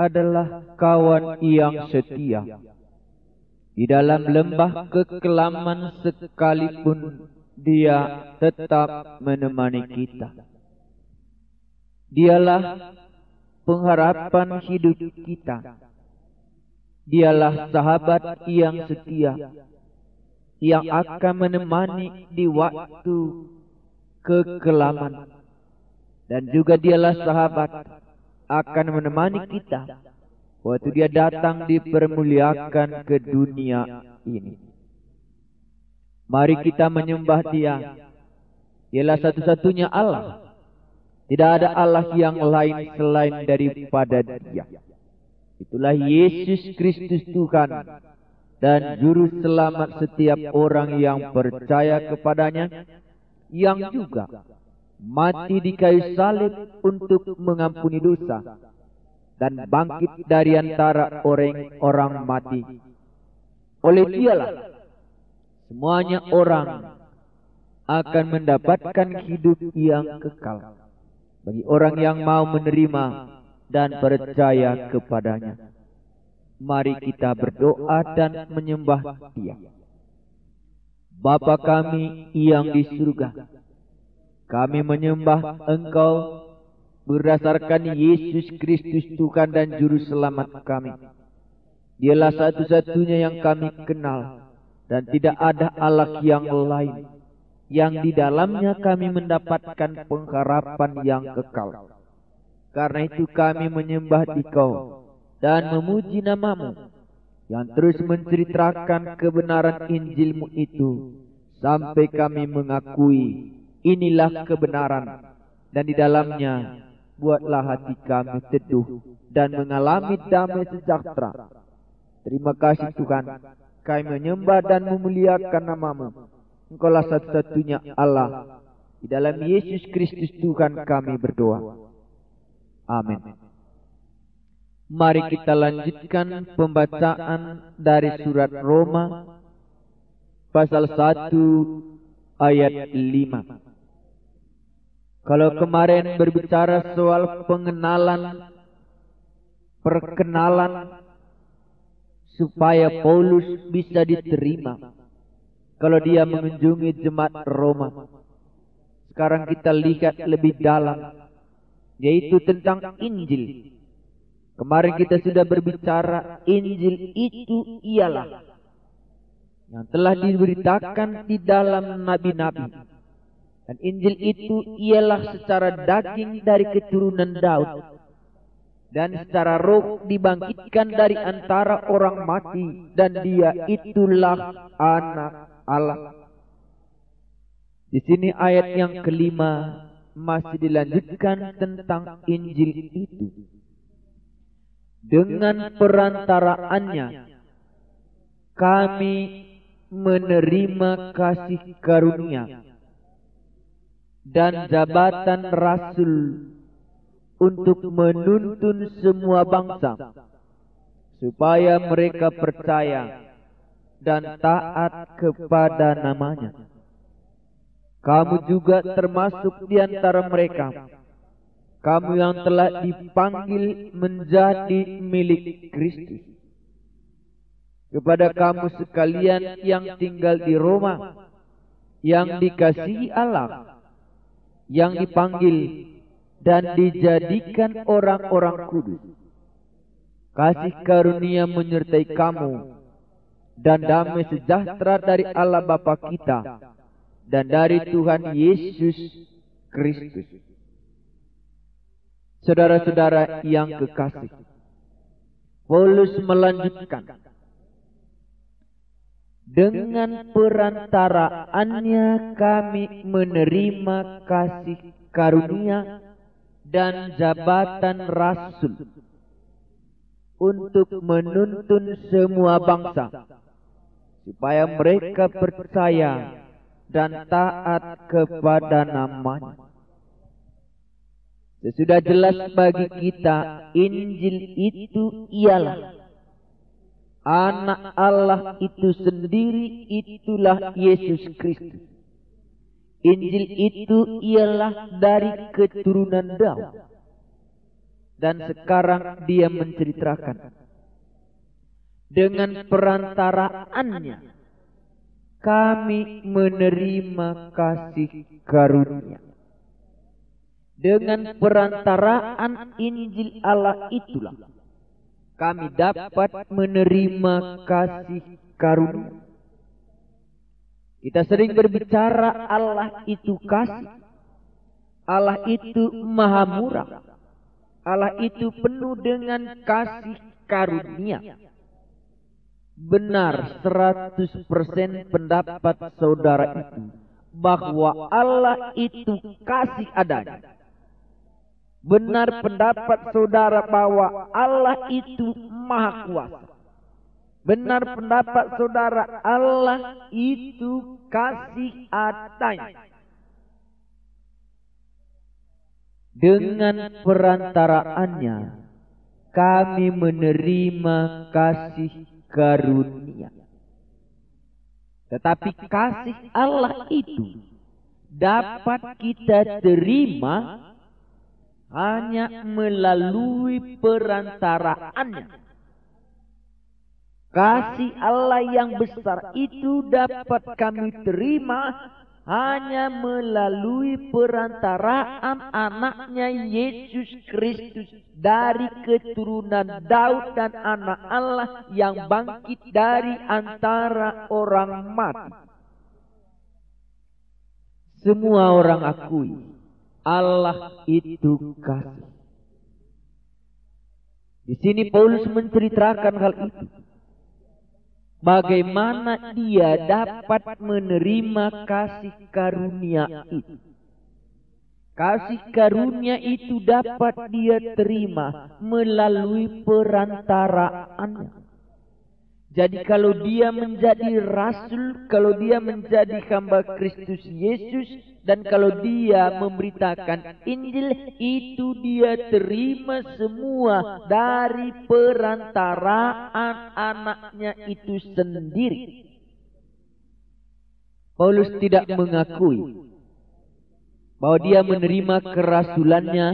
adalah kawan yang setia. Di dalam lembah kekelaman sekalipun Dia tetap menemani kita. Dialah pengharapan hidup kita. Dialah sahabat yang setia, yang akan menemani di waktu kekelaman. Dan juga dialah sahabat akan menemani kita waktu Dia datang dipermuliakan ke dunia ini. Mari kita menyembah Dia. Dialah satu-satunya Allah. Tidak ada Allah yang lain selain daripada Dia. Itulah Yesus Kristus Tuhan dan Juru Selamat setiap orang yang percaya kepadanya, yang juga mati di kayu salib untuk mengampuni dosa dan bangkit dari antara orang mati. Oleh Dialah semuanya orang akan mendapatkan hidup yang kekal bagi orang yang mau menerima dan percaya kepadanya. Mari kita berdoa dan menyembah Dia. Bapa kami yang di surga, kami menyembah Engkau berdasarkan Yesus Kristus Tuhan dan Juru Selamat kami. Dialah satu-satunya yang kami kenal, dan tidak ada Allah yang lain, yang di dalamnya kami mendapatkan pengharapan yang kekal. Karena itu kami menyembah Dikau dan memuji nama-Mu yang terus menceritakan kebenaran Injil-Mu itu, sampai kami mengakui inilah kebenaran, dan di dalamnya buatlah hati kami teduh dan mengalami damai sejahtera. Terima kasih Tuhan, kami menyembah dan memuliakan nama-Mu. Engkaulah satu-satunya Allah. Di dalam Yesus Kristus Tuhan kami berdoa. Amin. Mari kita lanjutkan pembacaan dari surat Roma pasal 1 ayat 5. Kalau kemarin berbicara soal perkenalan supaya Paulus bisa diterima kalau dia mengunjungi jemaat Roma. Sekarang kita lihat lebih dalam, yaitu tentang Injil. Kemarin kita sudah berbicara Injil itu ialah yang telah diberitakan di dalam nabi-nabi. Dan Injil itu ialah secara daging dari keturunan Daud, dan secara roh dibangkitkan dari antara orang mati, dan Dia itulah Anak Allah. Di sini ayat yang kelima masih dilanjutkan tentang Injil itu. Dengan perantaraannya kami menerima kasih karunia dan jabatan rasul untuk menuntun semua bangsa supaya mereka percaya dan taat kepada nama-Nya. Kamu juga termasuk di antara mereka, kamu yang telah dipanggil menjadi milik Kristus. Kepada kamu sekalian yang tinggal di Roma, yang dikasihi Allah, yang dipanggil dan dijadikan orang-orang kudus, kasih karunia menyertai kamu, dan damai sejahtera dari Allah Bapa kita dan dari Tuhan Yesus Kristus. Saudara-saudara yang kekasih, Paulus melanjutkan, dengan perantaraannya kami menerima kasih karunia dan jabatan rasul untuk menuntun semua bangsa supaya mereka percaya dan taat kepada nama-Nya. Sesudah jelas bagi kita, Injil itu ialah Anak Allah itu sendiri, itulah Yesus Kristus. Injil itu ialah dari keturunan Daud, Dan sekarang dia menceritakan dengan perantaraannya kami menerima kasih karunia. Dengan perantaraan Injil Allah itulah kami dapat menerima kasih karunia. Kita sering berbicara Allah itu kasih, Allah itu maha murah, Allah itu penuh dengan kasih karunia. Benar 100% pendapat saudara itu bahwa Allah itu kasih adanya. Benar pendapat saudara bahwa Allah itu maha kuasa. Benar pendapat saudara Allah itu kasih adanya. Dengan perantaraannya kami menerima kasih karunia. Tetapi kasih Allah itu dapat kita terima hanya melalui perantaraannya. Kasih Allah yang besar itu dapat kami terima hanya melalui perantaraan anaknya Yesus Kristus dari keturunan Daud dan anak Allah yang bangkit dari antara orang mati. Semua orang akui Allah itu kasih. Di sini Paulus menceritakan hal itu. Bagaimana dia dapat menerima kasih karunia itu. Kasih karunia itu dapat dia terima melalui perantaraannya. Jadi kalau dia menjadi rasul, kalau dia menjadi hamba Kristus Yesus, dan kalau dia memberitakan Injil, itu dia terima semua dari perantaraan anaknya itu sendiri. Paulus tidak mengakui bahwa dia menerima kerasulannya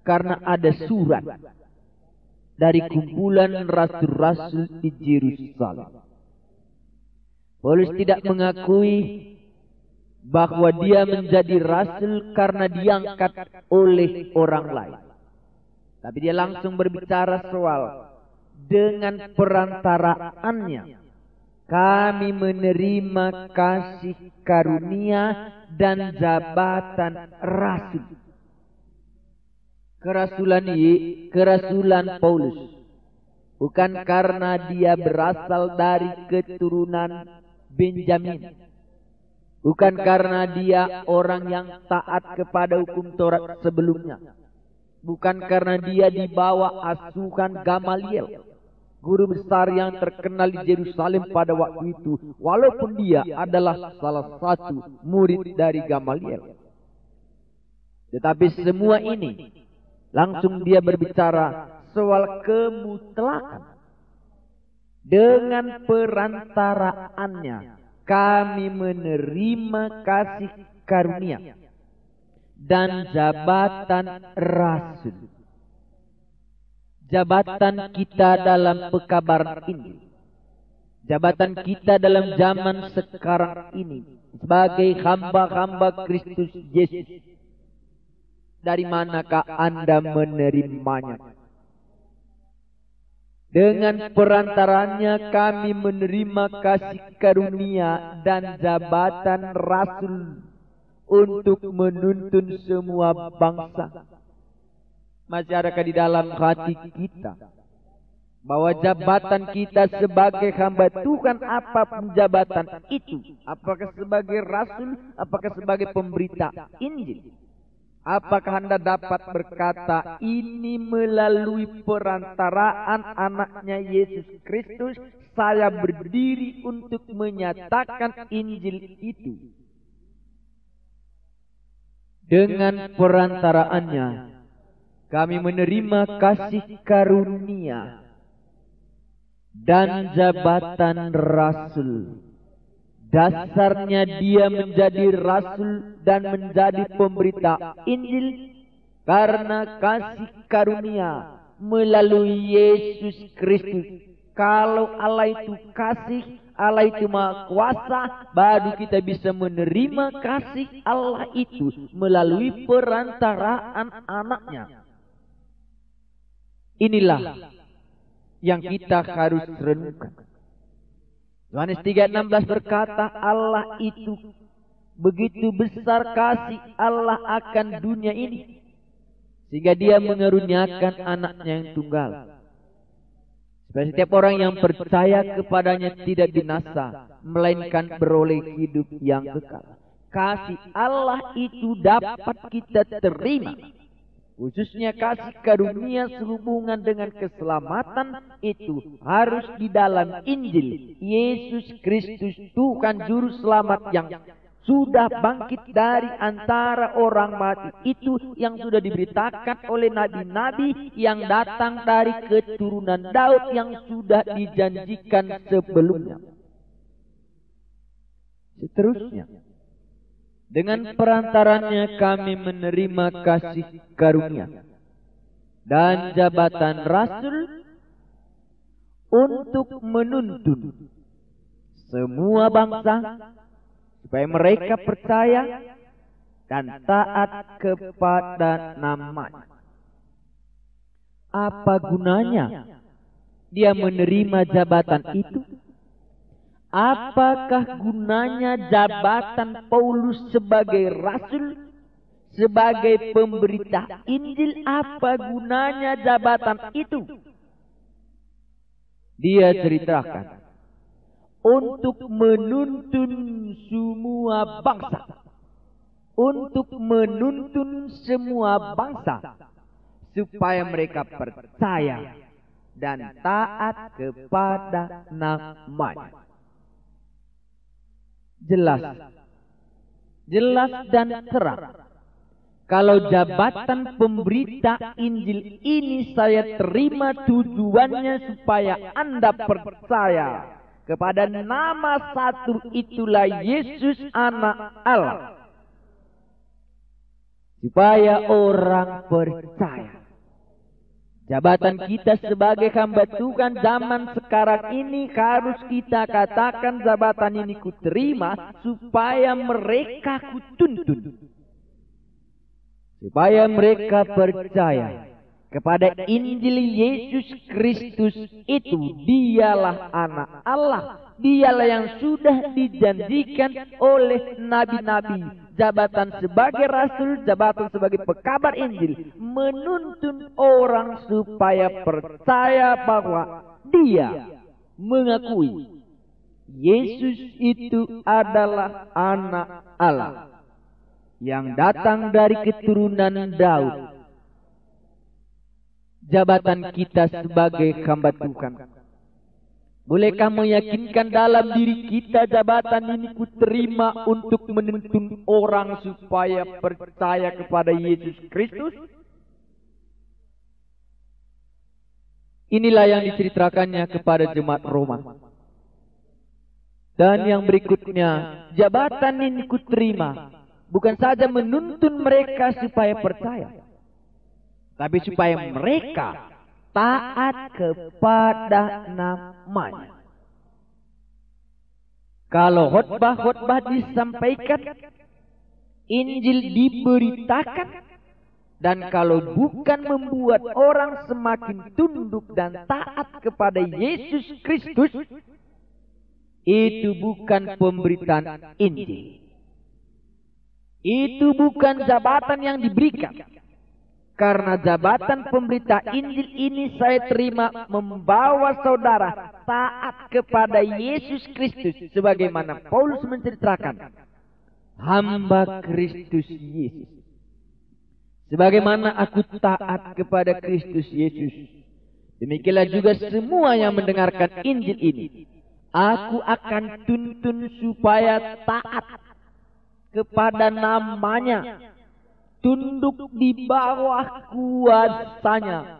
karena ada surat dari kumpulan rasul-rasul di Yerusalem. Paulus tidak mengakui bahwa dia menjadi rasul karena diangkat oleh orang lain. Tapi dia langsung berbicara soal dengan perantaraannya kami menerima kasih karunia dan jabatan rasul. Kerasulan Paulus bukan karena dia berasal dari keturunan Benjamin, bukan karena dia orang yang taat kepada hukum Taurat sebelumnya, bukan karena dia dibawa asuhan Gamaliel, guru besar yang terkenal di Yerusalem pada waktu itu, walaupun dia adalah salah satu murid dari Gamaliel. Tetapi semua ini langsung dia berbicara soal kemutlakan. Dengan perantaraannya kami menerima kasih karunia dan jabatan rasul. Jabatan kita dalam pekabaran ini, jabatan kita dalam zaman sekarang ini sebagai hamba-hamba Kristus Yesus. Dari manakah Anda menerimanya? Dengan perantaranya kami menerima kasih karunia dan jabatan rasul untuk menuntun semua bangsa. Masih adakah di dalam hati kita bahwa jabatan kita sebagai hamba Tuhan, apapun jabatan itu, apakah sebagai rasul, apakah sebagai pemberita Injil, apakah Anda dapat berkata ini melalui perantaraan anaknya Yesus Kristus saya berdiri untuk menyatakan Injil itu. Dengan perantaraannya kami menerima kasih karunia dan jabatan rasul. Dasarnya dia menjadi rasul dan menjadi pemberita Injil Karena kasih karunia melalui Yesus Kristus. Kalau Allah itu kasih, Allah itu maha kuasa, baru kita bisa menerima kasih Allah itu melalui perantaraan anaknya. Inilah yang kita harus renungkan. Yohanes 3:16 berkata, Allah itu begitu besar kasih Allah akan dunia ini, sehingga dia mengaruniakan anaknya yang tunggal, supaya setiap orang yang percaya kepadanya tidak binasa, melainkan beroleh hidup yang kekal. Kasih Allah itu dapat kita terima, khususnya kasih karunia sehubungan dengan keselamatan itu harus di dalam Injil. Yesus Kristus Tuhan Juru Selamat yang sudah bangkit dari antara orang mati itu, yang sudah diberitakan oleh nabi-nabi yang datang dari keturunan Daud yang sudah dijanjikan sebelumnya. Seterusnya, dengan perantarannya kami menerima kasih karunia dan jabatan rasul untuk menuntun semua bangsa supaya mereka percaya dan taat kepada nama-Nya. Apa gunanya dia menerima jabatan itu? Apakah gunanya jabatan Paulus sebagai rasul, sebagai pemberita Injil? Apa gunanya jabatan itu? Dia ceritakan, untuk menuntun semua bangsa, untuk menuntun semua bangsa supaya mereka percaya dan taat kepada nama-Nya. Jelas dan terang, kalau jabatan pemberita Injil ini saya terima, tujuannya supaya Anda percaya kepada nama satu itulah Yesus Anak Allah, supaya orang percaya. Jabatan kita sebagai hamba Tuhan zaman sekarang ini harus kita katakan, jabatan ini kuterima supaya mereka kutuntun, supaya mereka percaya kepada Injil Yesus Kristus itu. Dialah Anak Allah, dialah yang sudah dijanjikan oleh nabi-nabi. Jabatan sebagai rasul, jabatan sebagai pekabar Injil, menuntun orang supaya percaya bahwa dia mengakui Yesus itu adalah Anak Allah yang datang dari keturunan Daud. Jabatan kita sebagai hamba Tuhan, bolehkah meyakinkan dalam diri kita, jabatan ini kuterima untuk menuntun orang supaya percaya kepada Yesus Kristus? Inilah yang diceritakannya kepada jemaat Roma. Dan yang berikutnya, jabatan ini kuterima bukan saja menuntun mereka supaya percaya, tapi supaya mereka taat kepada nama-Nya. Kalau khotbah disampaikan, Injil diberitakan, dan kalau bukan membuat orang semakin tunduk dan taat kepada Yesus Kristus, itu bukan pemberitaan Injil. Itu bukan jabatan yang diberikan. Karena jabatan pemberita Injil ini saya terima membawa saudara taat kepada Yesus Kristus, sebagaimana Paulus menceritakan, hamba Kristus Yesus. Sebagaimana aku taat kepada Kristus Yesus, demikianlah juga semua yang mendengarkan Injil ini aku akan tuntun supaya taat kepada nama-Nya, tunduk di bawah kuasanya.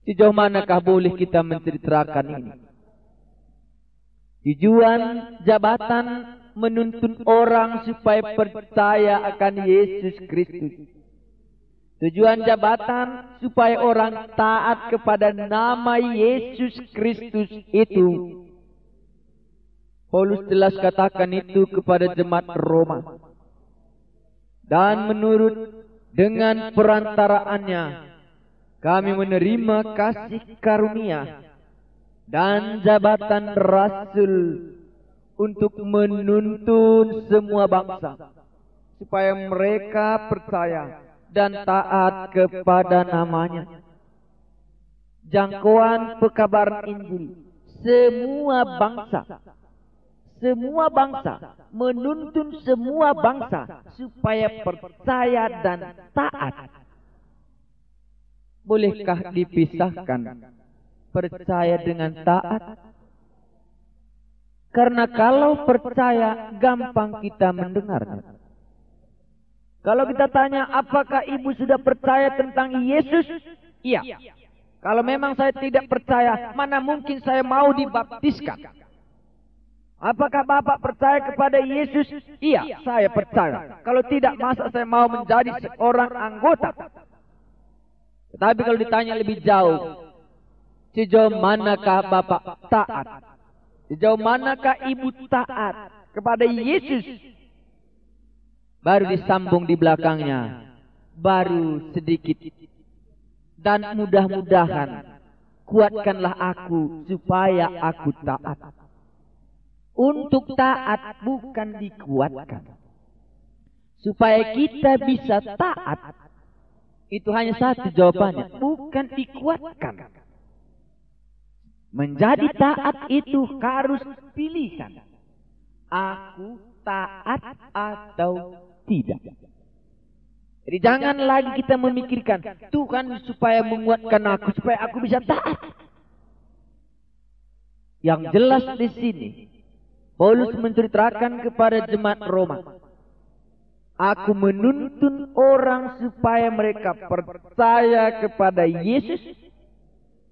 Sejauh manakah boleh kita menceritakan ini? Tujuan jabatan menuntun orang supaya percaya akan Yesus Kristus. Tujuan jabatan supaya orang taat kepada nama Yesus Kristus itu. Paulus jelas katakan itu kepada jemaat Roma. Dan menurut dengan perantaraannya kami menerima kasih karunia dan jabatan rasul untuk menuntun semua bangsa supaya mereka percaya dan taat kepada namanya. Jangkauan pekabaran Injil semua bangsa, menuntun semua bangsa supaya percaya dan taat. Bolehkah dipisahkan percaya dengan taat? Karena kalau percaya gampang kita mendengarnya. Kalau kita tanya, apakah ibu sudah percaya tentang Yesus? Iya. Kalau memang saya tidak percaya, mana mungkin saya mau dibaptiskan? Apakah Bapak percaya kepada Yesus? Iya, saya percaya. Kalau tidak, masa saya mau menjadi seorang anggota? Tetapi kalau ditanya lebih jauh, sejauh manakah Bapak taat? Sejauh manakah ibu taat kepada Yesus? Baru disambung di belakangnya, baru sedikit. Dan mudah-mudahan kuatkanlah aku supaya aku taat. Untuk taat bukan dikuatkan. Supaya kita bisa taat, itu hanya satu jawabannya, bukan dikuatkan. Menjadi taat itu harus pilihan. Aku taat atau tidak. Jadi jangan lagi kita memikirkan Tuhan supaya menguatkan aku, supaya aku bisa taat. Yang jelas di sini Paulus menceritakan kepada jemaat Roma, aku menuntun orang supaya mereka percaya kepada Yesus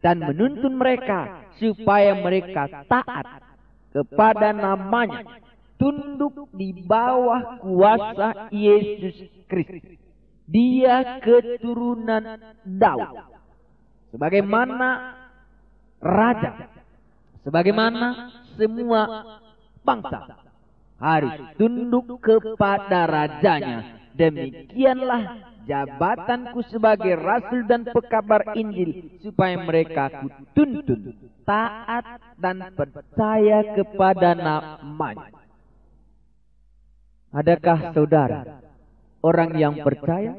dan menuntun mereka supaya mereka taat kepada namanya, tunduk di bawah kuasa Yesus Kristus. Dia keturunan Daud, sebagaimana raja, sebagaimana semua bangsa harus tunduk kepada rajanya. Demikianlah jabatanku sebagai rasul dan pekabar Injil, supaya mereka kutuntun taat dan percaya kepada namanya. Adakah saudara orang yang percaya?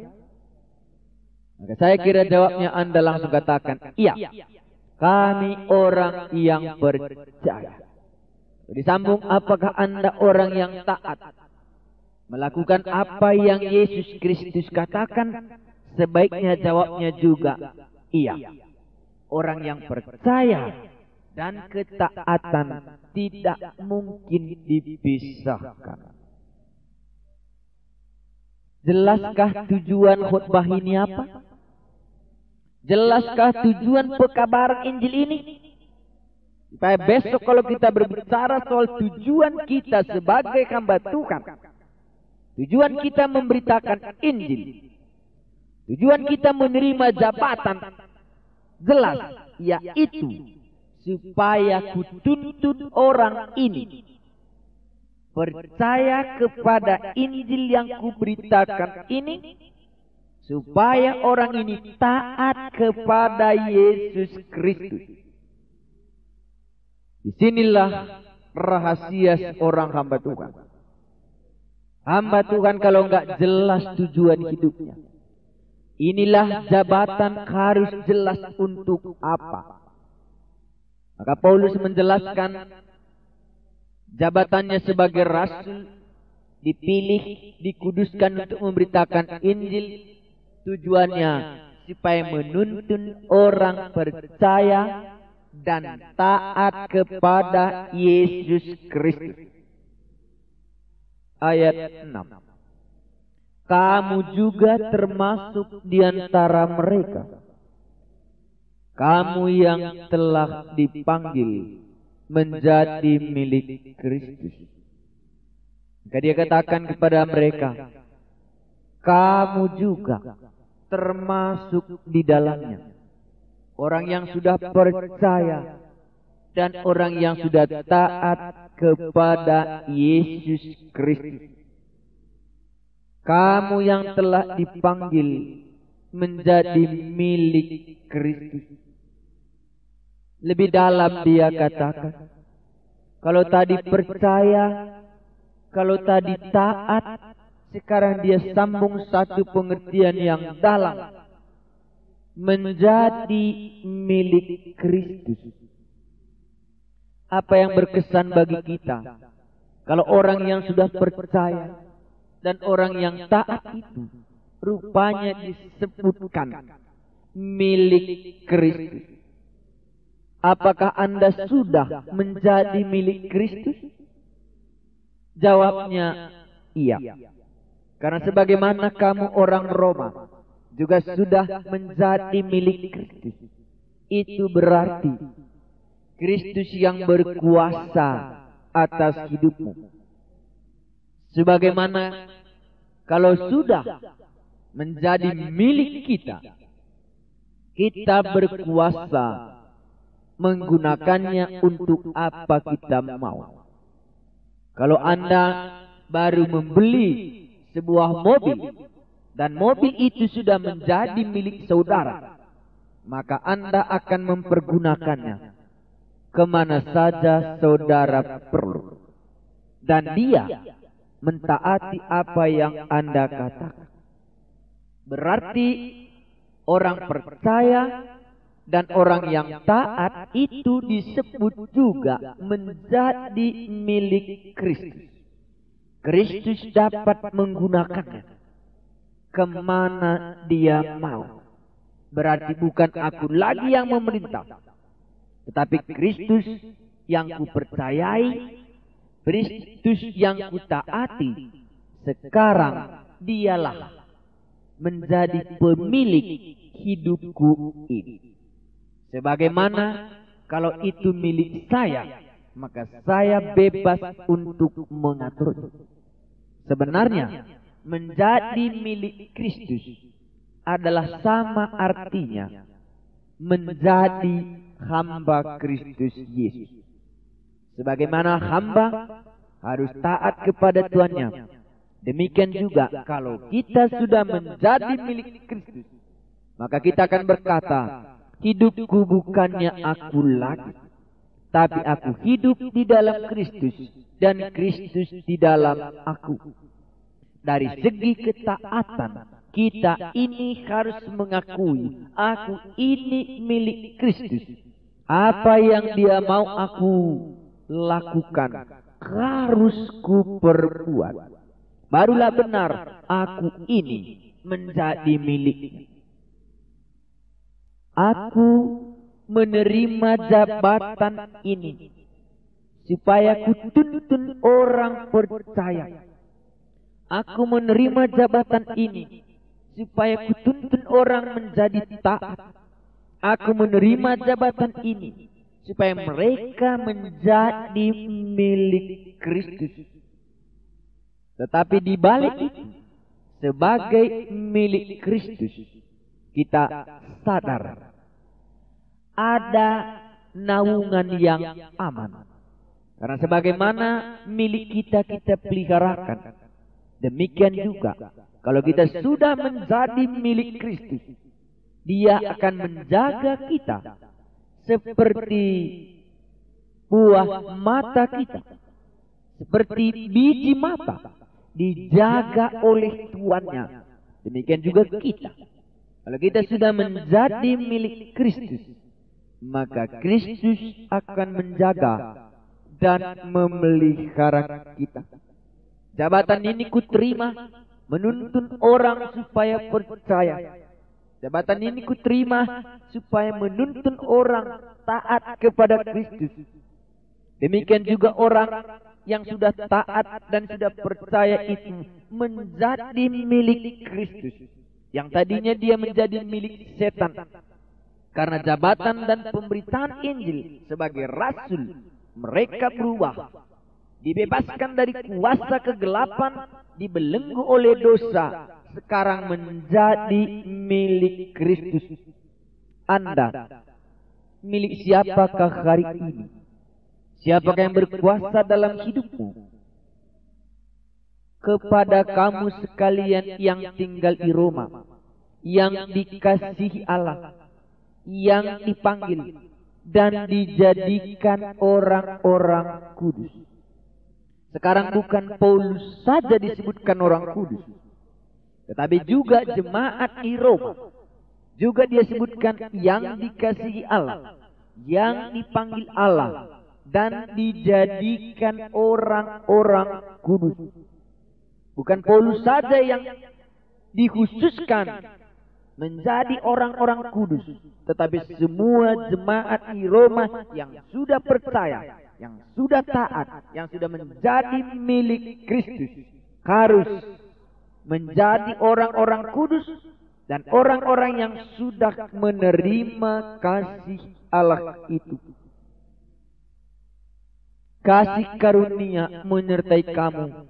Maka saya kira jawabnya Anda langsung katakan, iya, kami orang yang percaya. Disambung, apakah Anda orang yang taat? Melakukan apa yang Yesus Kristus katakan? Sebaiknya jawabnya juga, iya. Orang yang percaya dan ketaatan tidak mungkin dipisahkan. Jelaskah tujuan khutbah ini apa? Jelaskah tujuan pekabaran Injil ini? Supaya besok kalau kita berbicara soal tujuan kita sebagai hamba Tuhan, tujuan kita memberitakan Injil, tujuan kita menerima jabatan, jelas, yaitu supaya kutuntun orang ini percaya kepada Injil yang kuberitakan ini, supaya orang ini taat kepada Yesus Kristus. Disinilah rahasia seorang hamba Tuhan. Hamba Tuhan kalau enggak jelas tujuan hidupnya, inilah jabatan harus jelas untuk apa. Maka Paulus menjelaskan jabatannya sebagai rasul, dipilih, dikuduskan untuk memberitakan Injil. Tujuannya supaya menuntun orang percaya dan taat kepada Yesus Kristus. Ayat 6. Kamu juga termasuk di antara mereka, kamu yang telah dipanggil menjadi milik Kristus. Maka dia katakan kepada mereka, kamu juga termasuk di dalamnya. Orang yang sudah percaya dan orang yang sudah taat kepada Yesus Kristus. Kamu yang telah dipanggil menjadi milik Kristus. Lebih dalam dia katakan, kalau tadi percaya, kalau tadi taat, sekarang dia sambung satu pengertian yang dalam, menjadi milik Kristus. Apa yang berkesan bagi kita kalau orang yang sudah percaya dan orang yang taat itu rupanya disebutkan milik Kristus. Apakah Anda sudah menjadi milik Kristus? Jawabnya iya. Karena sebagaimana kamu orang Roma juga sudah menjadi milik Kristus. Itu berarti Kristus yang berkuasa atas hidupmu. Sebagaimana kalau sudah menjadi milik kita, kita berkuasa menggunakannya untuk apa kita mau. Kalau Anda baru membeli sebuah mobil dan mobil itu sudah menjadi milik saudara, maka Anda akan mempergunakannya kemana saja saudara perlu, dan dia mentaati apa yang Anda katakan. Berarti orang percaya dan orang yang taat itu disebut juga menjadi milik Kristus. Kristus dapat menggunakannya kemana dia mau. Berarti bukan aku lagi yang memerintah, tetapi Kristus yang kupercayai, Kristus yang kutaati. Sekarang dialah menjadi pemilik hidupku ini. Sebagaimana kalau itu milik saya, maka saya bebas untuk mengaturnya. Sebenarnya menjadi milik Kristus adalah sama artinya menjadi hamba Kristus Yesus. Sebagaimana hamba harus taat kepada tuannya, demikian juga kalau kita sudah menjadi milik Kristus, maka kita akan berkata, hidupku bukannya aku lagi, tapi aku hidup di dalam Kristus dan Kristus di dalam aku. Dari segi ketaatan, kita ini harus mengakui, aku ini milik Kristus. Apa yang dia mau aku lakukan, harus ku perbuat. Barulah benar aku ini menjadi miliknya. Aku menerima jabatan ini supaya kutuntun orang percaya. Aku menerima jabatan ini supaya kutuntun orang menjadi taat. Aku menerima jabatan ini supaya mereka menjadi milik Kristus. Tetapi di balik itu, sebagai milik Kristus, kita sadar ada naungan yang aman. Karena sebagaimana milik kita peliharakan, demikian juga kalau kita sudah menjadi milik Kristus, dia akan menjaga kita seperti buah mata kita, seperti biji mata dijaga oleh tuannya. Demikian juga kita. Kalau kita sudah menjadi milik Kristus, maka Kristus akan menjaga dan memelihara kita. Jabatan ini kuterima menuntun orang supaya percaya. Jabatan ini kuterima supaya menuntun orang taat kepada Kristus. Demikian juga orang yang sudah taat dan sudah percaya itu menjadi milik Kristus. Yang tadinya dia menjadi milik setan. Karena jabatan dan pemberitaan Injil sebagai rasul, mereka berubah dibebaskan dari kuasa kegelapan, dibelenggu oleh dosa, sekarang menjadi milik Kristus. Anda milik siapakah hari ini? Siapakah yang berkuasa dalam hidupmu? Kepada kamu sekalian yang tinggal di Roma, yang dikasihi Allah, yang dipanggil dan dijadikan orang-orang kudus. Sekarang bukan Paulus saja disebutkan orang kudus, tetapi juga jemaat di Roma juga dia sebutkan yang dikasihi Allah, yang dipanggil Allah, dan dijadikan orang-orang kudus. Bukan Paulus saja yang dikhususkan menjadi orang-orang kudus, tetapi semua jemaat di Roma yang sudah percaya, yang sudah taat, yang sudah menjadi milik Kristus harus menjadi orang-orang kudus dan orang-orang yang sudah menerima kasih Allah itu. Kasih karunia menyertai kamu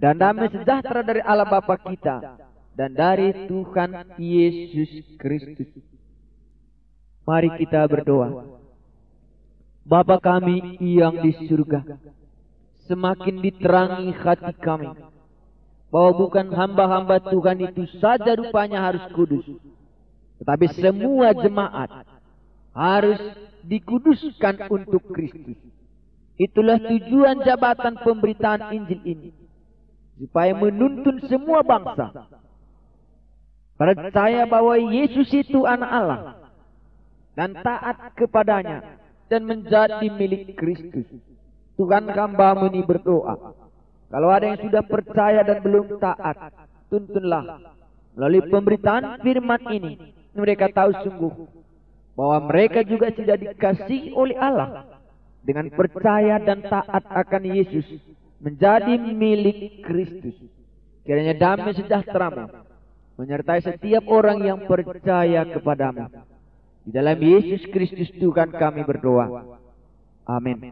dan damai sejahtera dari Allah Bapa kita dan dari Tuhan Yesus Kristus. Mari kita berdoa. Bapa kami yang di surga, semakin diterangi hati kami bahwa bukan hamba-hamba Tuhan itu saja rupanya harus kudus, tetapi semua jemaat harus dikuduskan untuk Kristus. Itulah tujuan jabatan pemberitaan Injil ini, supaya menuntun semua bangsa percaya bahwa Yesus itu anak Allah dan taat kepadanya dan menjadi milik Kristus. Tuhan, hamba-Mu ini berdoa, kalau ada yang sudah percaya dan belum taat, tuntunlah melalui pemberitaan firman ini, mereka tahu sungguh bahwa mereka juga sudah dikasihi oleh Allah dengan percaya dan taat akan Yesus, menjadi milik Kristus. Kiranya damai sejahtera-Mu menyertai setiap orang yang percaya kepada-Mu. Di dalam Yesus Kristus Tuhan kami berdoa. Amin.